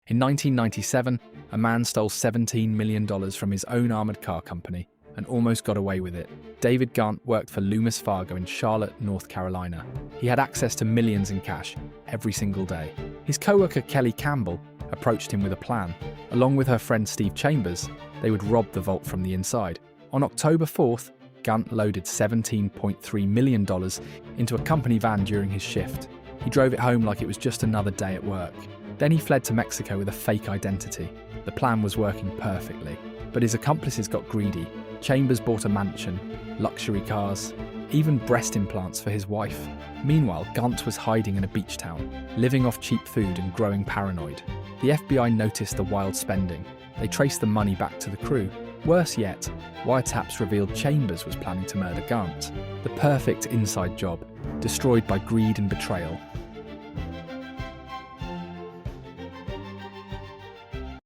In 1997, a man stole $17 million from his own armored car company and almost got away with it. David Gant worked for Loomis Fargo in Charlotte, North Carolina. He had access to millions in cash every single day. His co-worker Kelly Campbell approached him with a plan. Along with her friend Steve Chambers, they would rob the vault from the inside. On October 4th, Gant loaded $17.3 million into a company van during his shift. He drove it home like it was just another day at work. Then he fled to Mexico with a fake identity. The plan was working perfectly, but his accomplices got greedy. Chambers bought a mansion, luxury cars, even breast implants for his wife. Meanwhile, Gant was hiding in a beach town, living off cheap food and growing paranoid. The FBI noticed the wild spending. They traced the money back to the crew. Worse yet, wiretaps revealed Chambers was planning to murder Gant. The perfect inside job, destroyed by greed and betrayal.